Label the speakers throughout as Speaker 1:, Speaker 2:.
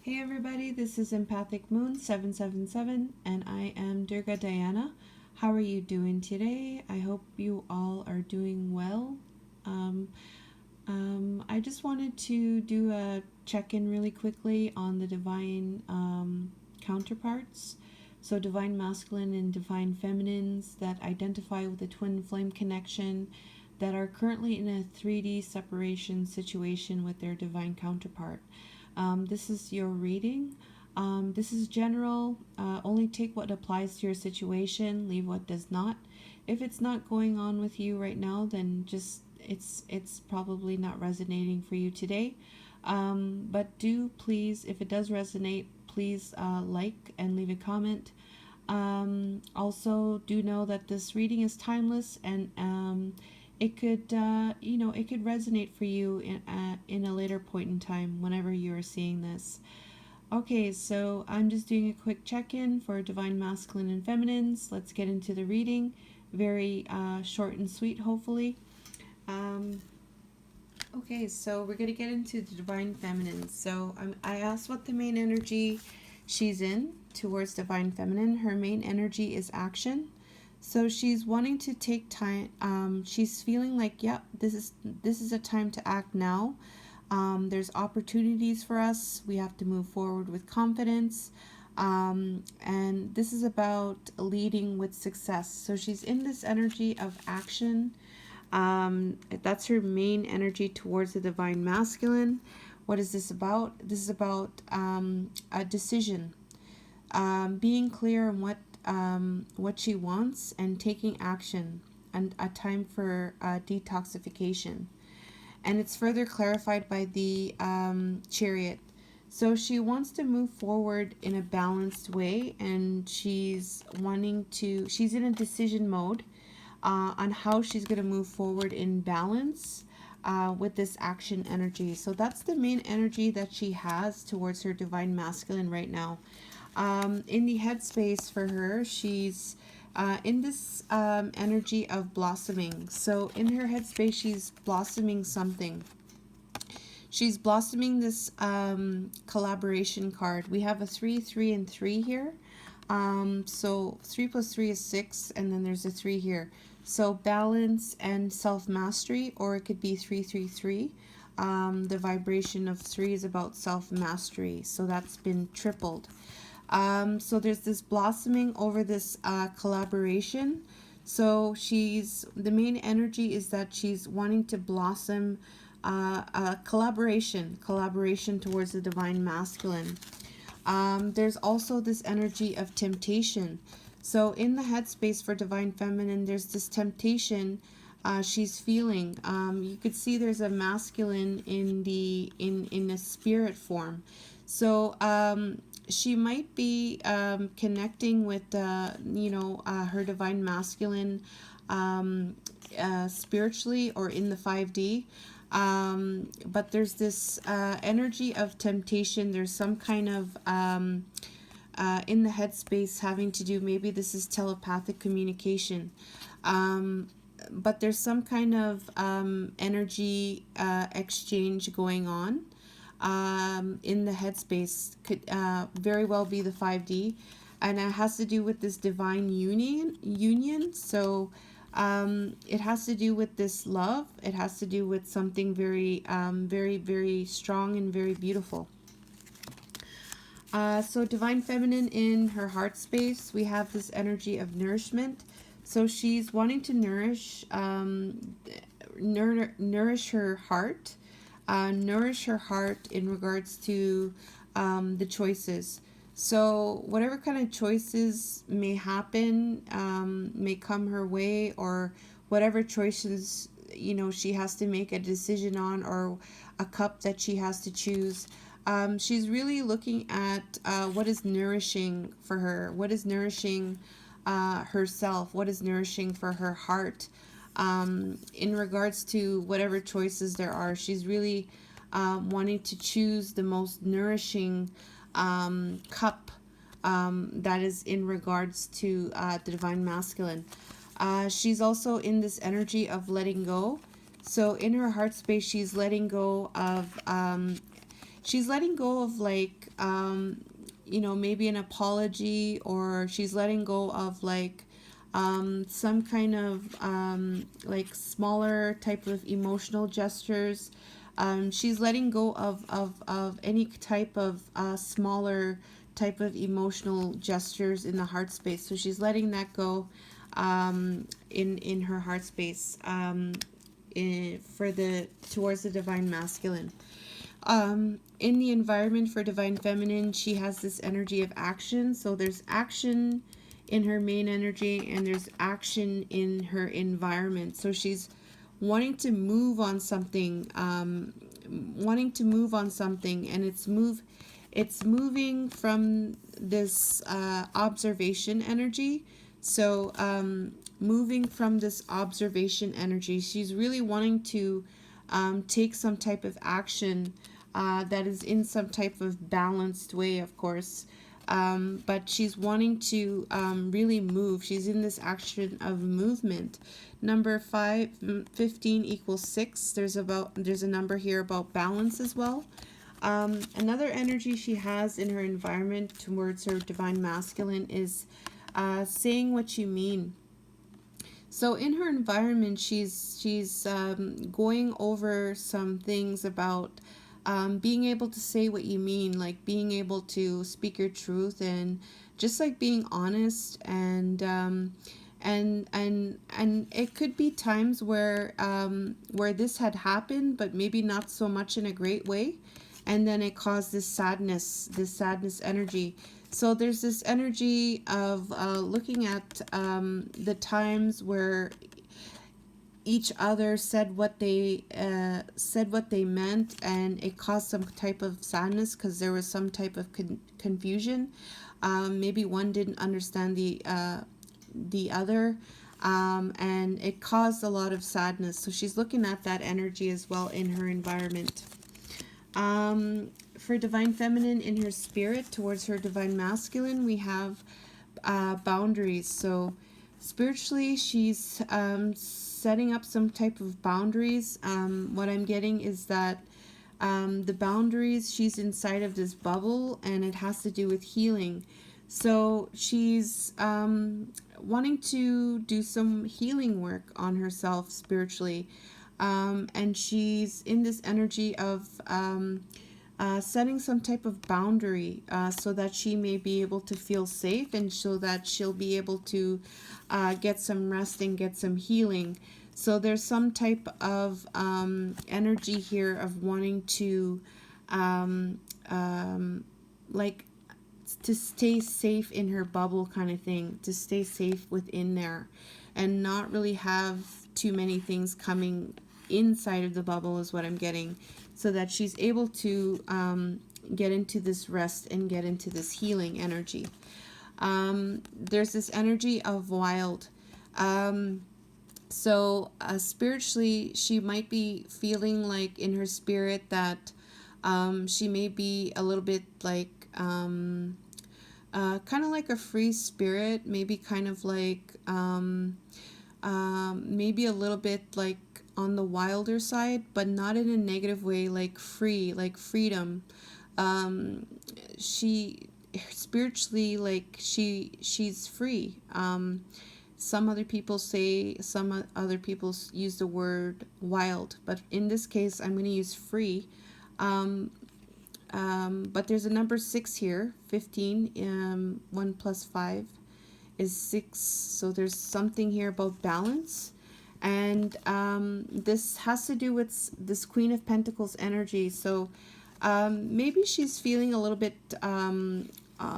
Speaker 1: Hey everybody, this is Empathic Moon 777 and I am Durga Diana. How are you doing today? I hope you all are doing well. Um, I just wanted to do a check-in really quickly on the divine counterparts. So divine masculine and divine feminines that identify with the twin flame connection that are currently in a 3D separation situation with their divine counterpart. This is your reading. This is general. Only take what applies to your situation, leave what does not. If it's not going on with you right now, then just it's probably not resonating for you today. But do please, if it does resonate, please like and leave a comment. Also, do know that this reading is timeless and it could it could resonate for you in a later point in time whenever you are seeing this. Okay, so I'm just doing a quick check-in for divine masculine and feminines. Let's get into the reading. Very short and sweet, hopefully. um, okay, so we're gonna get into the divine feminine. So I asked what the main energy she's in towards divine feminine. Her main energy is action. So she's wanting to take time. She's feeling like, yep, this is a time to act now. There's opportunities for us. We have to move forward with confidence. And this is about leading with success. So she's in this energy of action. That's her main energy towards the divine masculine. What is this about? This is about a decision, being clear on what she wants and taking action, and a time for detoxification. And it's further clarified by the chariot. So she wants to move forward in a balanced way, and she's in a decision mode on how she's going to move forward in balance with this action energy. So that's the main energy that she has towards her divine masculine right now. In the headspace for her, she's in this energy of blossoming. So in her headspace, she's blossoming something. She's blossoming this collaboration card. We have a 3, 3, and 3 here. So 3 plus 3 is 6, and then there's a 3 here. So balance and self-mastery, or it could be 3, 3, 3. The vibration of 3 is about self-mastery, so that's been tripled. So there's this blossoming over this collaboration. So the main energy is that she's wanting to blossom collaboration towards the divine masculine. There's also this energy of temptation. So in the headspace for divine feminine, there's this temptation she's feeling. You could see there's a masculine in a spirit form. So she might be connecting with her divine masculine spiritually or in the 5D. But there's this energy of temptation. There's some kind of in the headspace having to do, maybe this is telepathic communication. But there's some kind of energy exchange going on in the headspace. Could very well be the 5D, and it has to do with this divine union. So it has to do with this love. It has to do with something very very strong and very beautiful. So divine feminine, in her heart space, we have this energy of nourishment. So she's wanting to nourish her heart. Nourish her heart in regards to the choices. So whatever kind of choices may happen, may come her way, or whatever choices she has to make a decision on, or a cup that she has to choose. She's really looking at what is nourishing for her, what is nourishing herself, what is nourishing for her heart. In regards to whatever choices there are, she's really wanting to choose the most nourishing cup that is in regards to the divine masculine. She's also in this energy of letting go. So in her heart space, she's letting go of she's letting go of like maybe an apology, or she's letting go of like some kind of like smaller type of emotional gestures. She's letting go of any type of smaller type of emotional gestures in the heart space. So she's letting that go in her heart space, for the towards the divine masculine. In the environment for divine feminine, she has this energy of action. So there's action in her main energy, and there's action in her environment. So she's wanting to move on something, and it's moving from this observation energy. So moving from this observation energy, she's really wanting to take some type of action that is in some type of balanced way, of course. But she's wanting to really move. She's in this action of movement. Number 15 equals 6. There's a number here about balance as well. Another energy she has in her environment towards her divine masculine is saying what you mean. So in her environment, she's going over some things about being able to say what you mean, like being able to speak your truth, and just like being honest, and it could be times where this had happened, but maybe not so much in a great way, and then it caused this sadness energy. So there's this energy of looking at the times where each other said what they meant, and it caused some type of sadness because there was some type of confusion. Maybe one didn't understand the other, and it caused a lot of sadness. So she's looking at that energy as well in her environment. For divine feminine, in her spirit towards her divine masculine, we have boundaries. So spiritually, she's setting up some type of boundaries. What I'm getting is that the boundaries, she's inside of this bubble, and it has to do with healing. So she's wanting to do some healing work on herself spiritually. And she's in this energy of setting some type of boundary, so that she may be able to feel safe, and so that she'll be able to get some rest and get some healing. So there's some type of energy here of wanting to like to stay safe in her bubble, kind of thing, to stay safe within there and not really have too many things coming inside of the bubble, is what I'm getting, so that she's able to get into this rest and get into this healing energy. There's this energy of wild. So spiritually, she might be feeling like in her spirit that she may be a little bit like kind of like a free spirit, maybe kind of like maybe a little bit like on the wilder side, but not in a negative way, like free, like freedom. She spiritually, like she's free. Some other people use the word wild, but in this case I'm going to use free. But there's a number 6 here, 15. 1 plus 5 is 6. So there's something here about balance. And this has to do with this Queen of Pentacles energy. So maybe she's feeling a little bit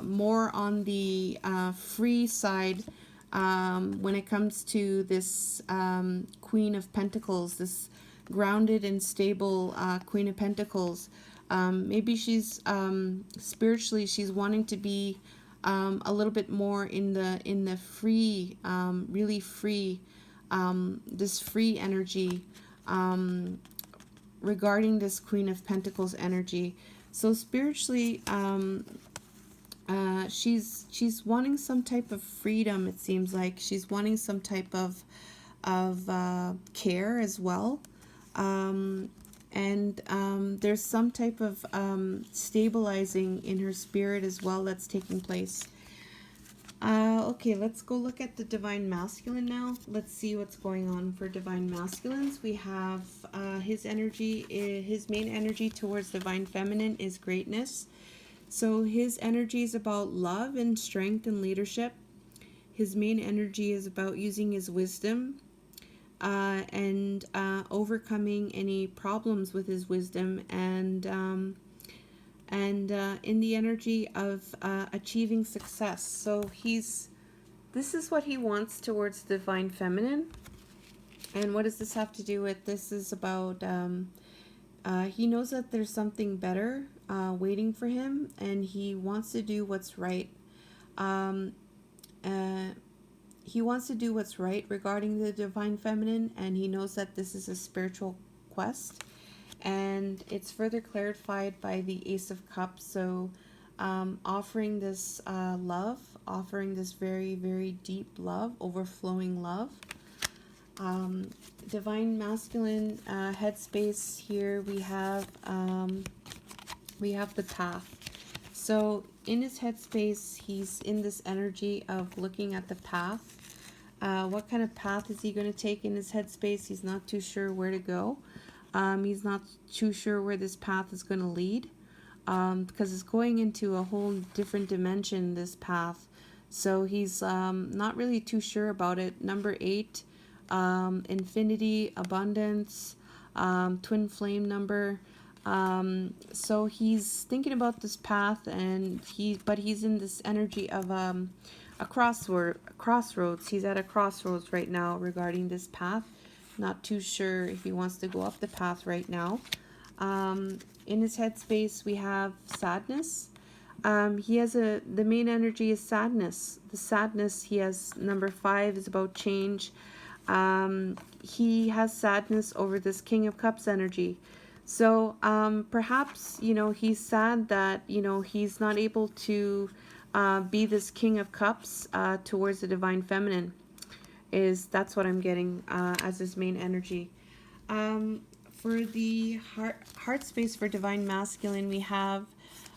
Speaker 1: more on the free side when it comes to this Queen of Pentacles, this grounded and stable Queen of Pentacles. Maybe she's spiritually, she's wanting to be a little bit more in the free, really free, this free energy regarding this Queen of Pentacles energy. So spiritually, she's wanting some type of freedom. It seems like she's wanting some type of care as well. And there's some type of stabilizing in her spirit as well that's taking place. Okay, let's go look at the Divine Masculine now. Let's see what's going on for Divine Masculines. We have his energy, his main energy towards Divine Feminine is greatness. So his energy is about love and strength and leadership. His main energy is about using his wisdom and overcoming any problems with his wisdom, and in the energy of achieving success. So this is what he wants towards the Divine Feminine. And what does this have to do with? This is about he knows that there's something better waiting for him, and he wants to do what's right. He wants to do what's right regarding the Divine Feminine, and he knows that this is a spiritual quest. And it's further clarified by the Ace of Cups. So offering this love, offering this very, very deep love, overflowing love. Divine Masculine headspace here, we have the path. So in his headspace, he's in this energy of looking at the path. What kind of path is he going to take in his headspace? He's not too sure where to go. He's not too sure where this path is going to lead, because it's going into a whole different dimension, this path. So he's not really too sure about it. Number 8, infinity, abundance, twin flame number. So he's thinking about this path, and but he's in this energy of a crossroads. He's at a crossroads right now regarding this path. Not too sure if he wants to go up the path right now. In his headspace, we have sadness. He has the main energy is sadness. The sadness he has, number 5, is about change. He has sadness over this King of Cups energy. So perhaps, he's sad that, he's not able to be this King of Cups towards the Divine Feminine. That's what I'm getting as his main energy. For the heart space for Divine Masculine, we have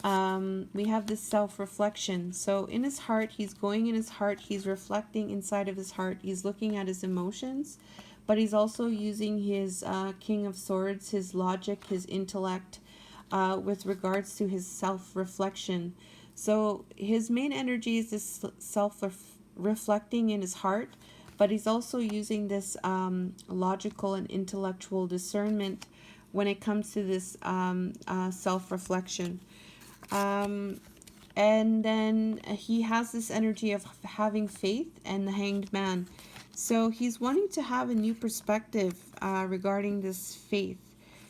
Speaker 1: this self-reflection. So in his heart, he's going in his heart, he's reflecting inside of his heart, he's looking at his emotions, but he's also using his King of Swords, his logic, his intellect, with regards to his self-reflection. So his main energy is this self-reflecting in his heart, but he's also using this logical and intellectual discernment when it comes to this self-reflection. And then he has this energy of having faith and the Hanged Man. So he's wanting to have a new perspective regarding this faith.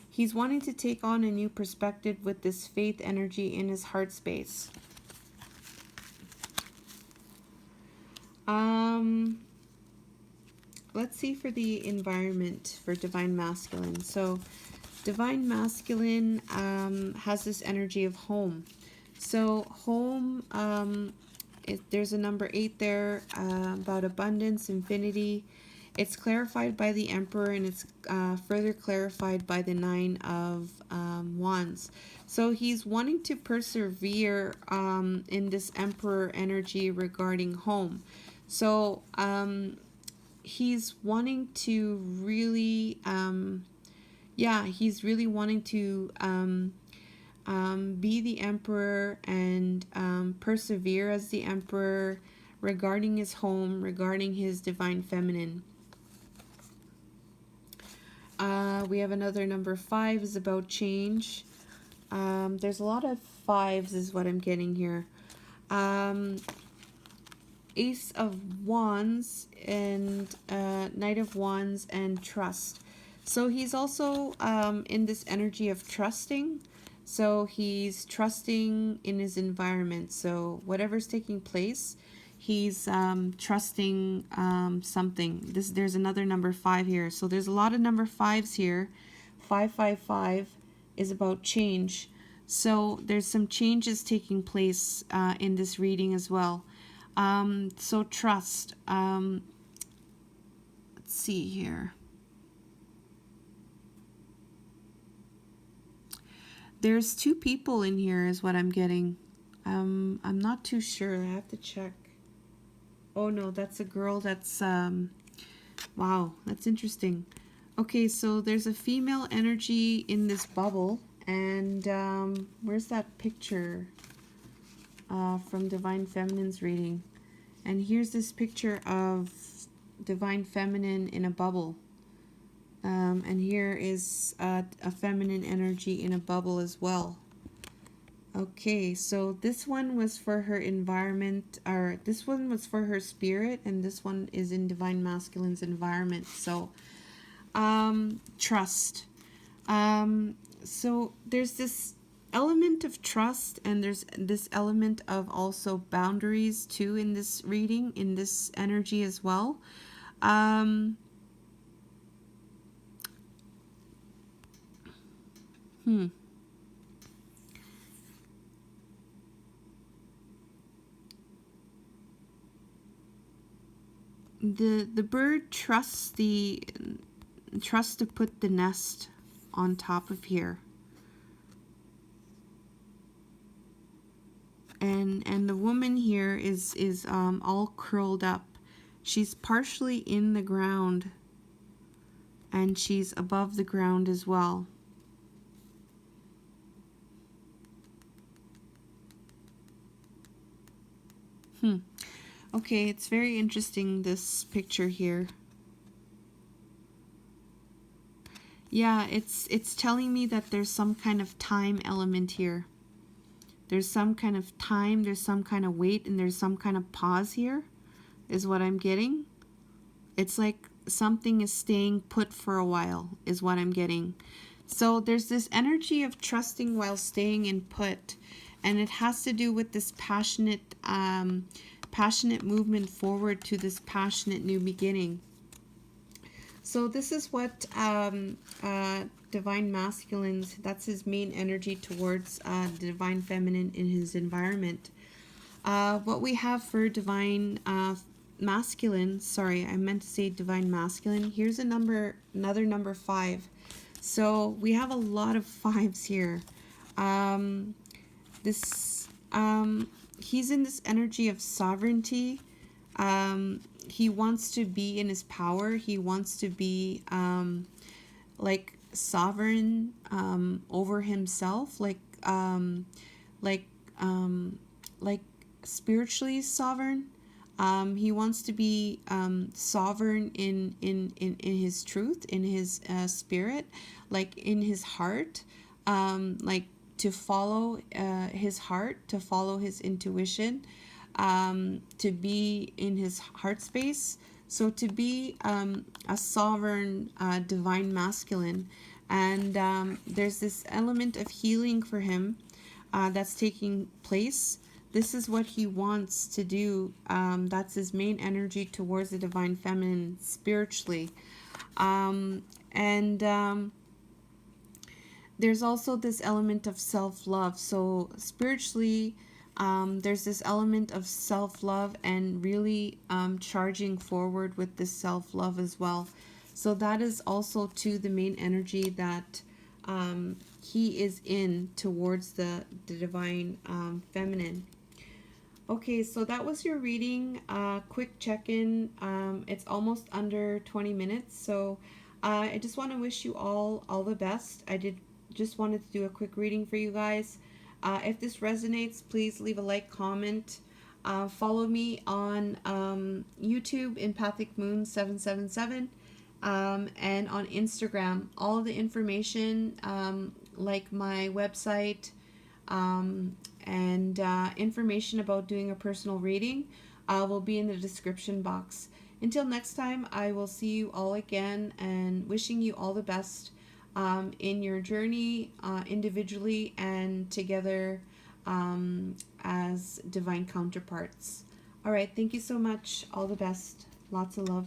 Speaker 1: He's wanting to take on a new perspective with this faith energy in his heart space. Let's see for the environment for Divine Masculine. So Divine Masculine has this energy of home. So home, there's a number 8 there about abundance, infinity. It's clarified by the Emperor, and it's further clarified by the 9 of Wands. So he's wanting to persevere in this Emperor energy regarding home. So he's wanting to really, he's really wanting to be the Emperor and persevere as the Emperor regarding his home, regarding his Divine Feminine. We have another number 5 is about change. There's a lot of 5s is what I'm getting here. Ace of Wands and Knight of Wands and trust. So he's also in this energy of trusting. So he's trusting in his environment. So whatever's taking place, he's trusting something. There's another number 5 here. So there's a lot of number 5s here. 555 is about change. So there's some changes taking place in this reading as well. So trust. Let's see here. There's two people in here is what I'm getting. I'm not too sure. I have to check. Oh no, that's a girl. That's wow, that's interesting. Okay, so there's a female energy in this bubble, and where's that picture from Divine Feminine's reading? And here's this picture of Divine Feminine in a bubble. And here is a feminine energy in a bubble as well. Okay, so this one was for her environment, or this one was for her spirit, and this one is in Divine Masculine's environment. So, trust. So there's this element of trust, and there's this element of also boundaries too in this reading, in this energy as well. The bird trusts to put the nest on top of here, and the woman here is all curled up. She's partially in the ground, and she's above the ground as well. Okay, it's very interesting, this picture here. Yeah, it's telling me that there's some kind of time element here. There's some kind of time, there's some kind of wait, and there's some kind of pause here, is what I'm getting. It's like something is staying put for a while, is what I'm getting. So there's this energy of trusting while staying in put, and it has to do with this passionate movement forward to this passionate new beginning. So this is what Divine Masculine's, that's his main energy towards the Divine Feminine in his environment. What we have for Divine Masculine, sorry, I meant to say Divine Masculine. Here's another number 5. So we have a lot of 5s here. He's in this energy of sovereignty. He wants to be in his power. He wants to be like sovereign over himself, like spiritually sovereign. He wants to be sovereign in his truth, in his spirit, like in his heart, like to follow his heart, to follow his intuition, to be in his heart space. So to be a sovereign divine masculine. And there's this element of healing for him that's taking place. This is what he wants to do. That's his main energy towards the divine feminine spiritually. There's also this element of self-love. So spiritually, there's this element of self-love and really charging forward with this self-love as well. So that is also to the main energy that he is in towards the divine feminine. Okay, so that was your reading. Quick check-in. It's almost under 20 minutes, so I just want to wish you all the best. I just wanted to do a quick reading for you guys. If this resonates, please leave a like, comment. Follow me on YouTube, Empathic Moon 777, and on Instagram. All the information, like my website, and information about doing a personal reading will be in the description box. Until next time, I will see you all again, and wishing you all the best in your journey, individually and together as divine counterparts. All right, thank you so much. All the best. Lots of love.